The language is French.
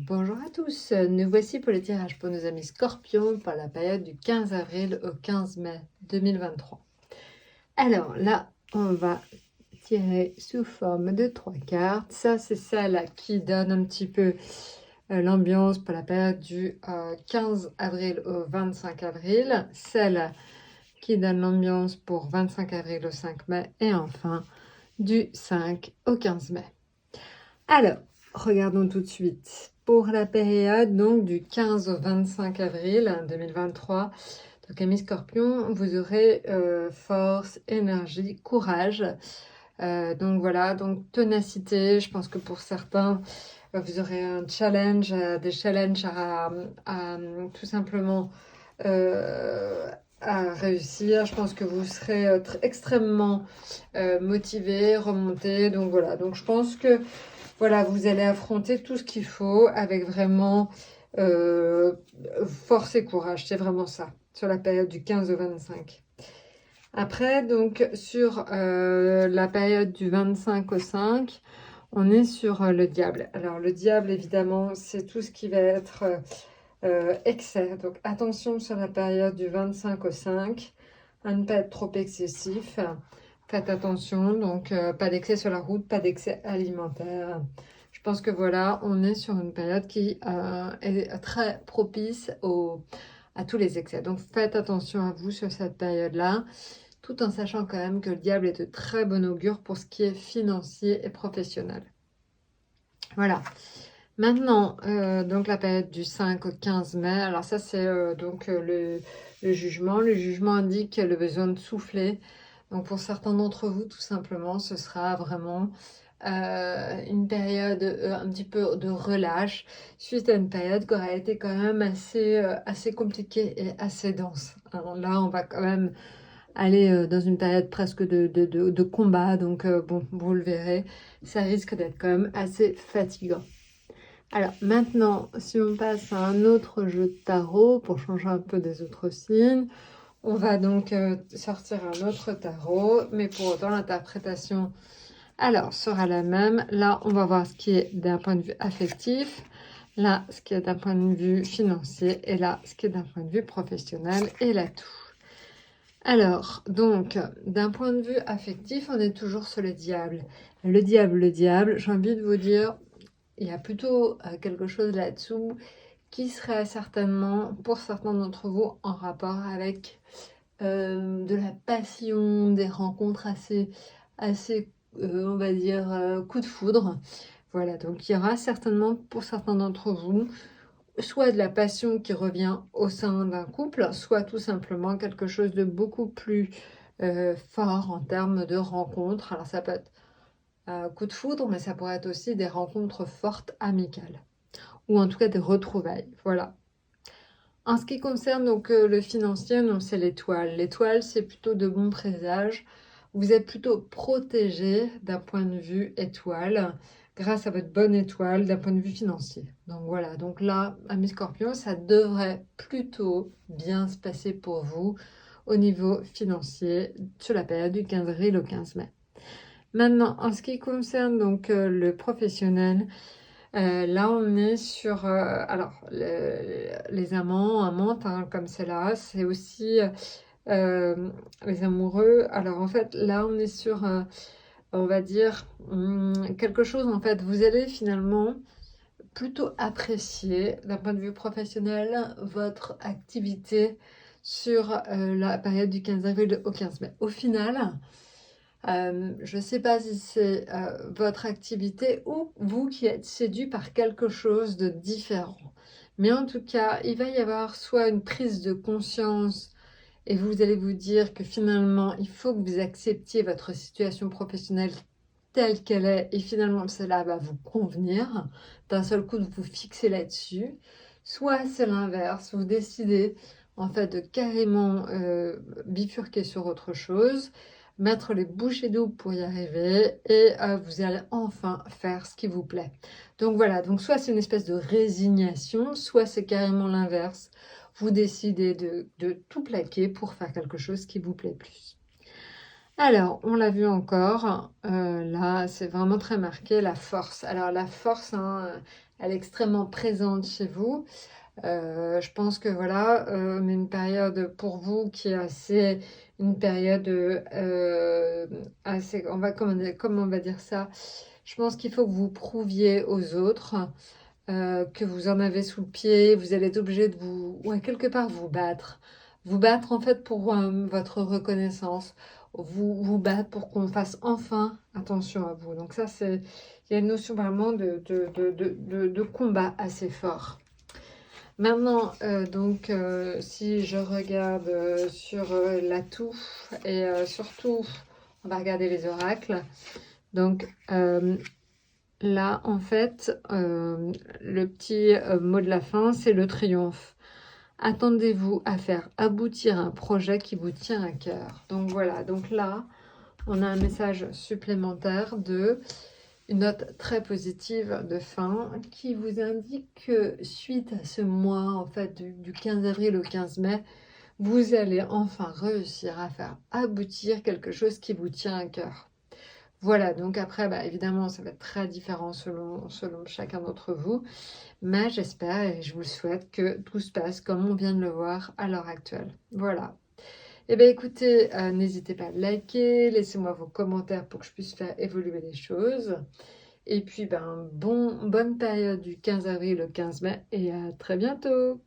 Bonjour à tous, nous voici pour le tirage pour nos amis Scorpions pour la période du 15 avril au 15 mai 2023. Alors là, on va tirer sous forme de 3 cartes. Ça, c'est celle qui donne un petit peu l'ambiance pour la période du 15 avril au 25 avril. Celle qui donne l'ambiance pour 25 avril au 5 mai. Et enfin, du 5 au 15 mai. Alors, regardons tout de suite. Pour la période donc du 15 au 25 avril 2023, donc amis Scorpions, vous aurez force, énergie, courage. Donc voilà, donc ténacité. Je pense que pour certains, vous aurez un challenge, des challenges à tout simplement à réussir. Je pense que vous serez extrêmement motivé, remonté. Donc voilà, donc je pense que voilà, vous allez affronter tout ce qu'il faut avec vraiment force et courage. C'est vraiment ça, sur la période du 15 au 25. Après, donc, sur la période du 25 au 5, on est sur le diable. Alors, le diable, évidemment, c'est tout ce qui va être excès. Donc, attention sur la période du 25 au 5, à ne pas être trop excessif. Faites attention, donc pas d'excès sur la route, pas d'excès alimentaire. Je pense que voilà, on est sur une période qui est très propice à tous les excès. Donc faites attention à vous sur cette période-là, tout en sachant quand même que le diable est de très bon augure pour ce qui est financier et professionnel. Voilà. Maintenant, donc la période du 5 au 15 mai, alors ça c'est donc le jugement. Le jugement indique le besoin de souffler. Donc pour certains d'entre vous, tout simplement, ce sera vraiment une période un petit peu de relâche suite à une période qui aurait été quand même assez compliquée et assez dense. Alors là, on va quand même aller dans une période presque de combat. Donc bon, vous le verrez, ça risque d'être quand même assez fatigant. Alors maintenant, si on passe à un autre jeu de tarot pour changer un peu des autres signes, on va donc sortir un autre tarot, mais pour autant l'interprétation alors sera la même. Là, on va voir ce qui est d'un point de vue affectif, là, ce qui est d'un point de vue financier, et là, ce qui est d'un point de vue professionnel, et là tout. Alors, donc, d'un point de vue affectif, on est toujours sur le diable. Le diable, j'ai envie de vous dire, il y a plutôt quelque chose là-dessous qui serait certainement, pour certains d'entre vous, en rapport avec de la passion, des rencontres assez on va dire, coup de foudre. Voilà, donc il y aura certainement, pour certains d'entre vous, soit de la passion qui revient au sein d'un couple, soit tout simplement quelque chose de beaucoup plus fort en termes de rencontres. Alors ça peut être coup de foudre, mais ça pourrait être aussi des rencontres fortes amicales, ou en tout cas des retrouvailles. Voilà. En ce qui concerne donc le financier, non, c'est l'étoile. L'étoile, c'est plutôt de bons présages. Vous êtes plutôt protégé d'un point de vue étoile, grâce à votre bonne étoile d'un point de vue financier. Donc voilà, donc là, amis Scorpion, ça devrait plutôt bien se passer pour vous au niveau financier sur la période du 15 avril au 15 mai. Maintenant, en ce qui concerne donc le professionnel, là, on est sur alors les amants, amantes, hein, comme c'est là, c'est aussi les amoureux. Alors en fait, là, on est sur, on va dire, quelque chose, en fait, vous allez finalement plutôt apprécier, d'un point de vue professionnel, votre activité sur la période du 15 avril au 15 mai. Au final, je ne sais pas si c'est votre activité ou vous qui êtes séduit par quelque chose de différent. Mais en tout cas, il va y avoir soit une prise de conscience et vous allez vous dire que finalement, il faut que vous acceptiez votre situation professionnelle telle qu'elle est et finalement cela va vous convenir. D'un seul coup, de vous fixer là-dessus. Soit c'est l'inverse, vous décidez en fait de carrément bifurquer sur autre chose, mettre les bouchées doubles pour y arriver et vous allez enfin faire ce qui vous plaît. Donc voilà, donc soit c'est une espèce de résignation, soit c'est carrément l'inverse. Vous décidez de tout plaquer pour faire quelque chose qui vous plaît plus. Alors, on l'a vu encore, là, c'est vraiment très marqué, la force. Alors, la force, hein, elle est extrêmement présente chez vous. Je pense que voilà, mais une période pour vous qui est assez, une période assez, comment on va dire ça? Je pense qu'il faut que vous prouviez aux autres que vous en avez sous le pied, vous allez être obligé de vous, ouais, quelque part vous battre en fait pour votre reconnaissance, vous battre pour qu'on fasse enfin attention à vous. Donc ça, c'est, il y a une notion vraiment de combat assez fort. Maintenant, si je regarde sur l'atout et surtout, on va regarder les oracles. Donc là, en fait, le petit mot de la fin, c'est le triomphe. Attendez-vous à faire aboutir un projet qui vous tient à cœur. Donc voilà, donc là, on a un message supplémentaire de une note très positive de fin qui vous indique que suite à ce mois, en fait, du 15 avril au 15 mai, vous allez enfin réussir à faire aboutir quelque chose qui vous tient à cœur. Voilà, donc après, bah, évidemment, ça va être très différent selon chacun d'entre vous, mais j'espère et je vous le souhaite que tout se passe comme on vient de le voir à l'heure actuelle. Voilà. Eh bien écoutez, n'hésitez pas à liker, laissez-moi vos commentaires pour que je puisse faire évoluer les choses. Et puis, bonne période du 15 avril au 15 mai et à très bientôt.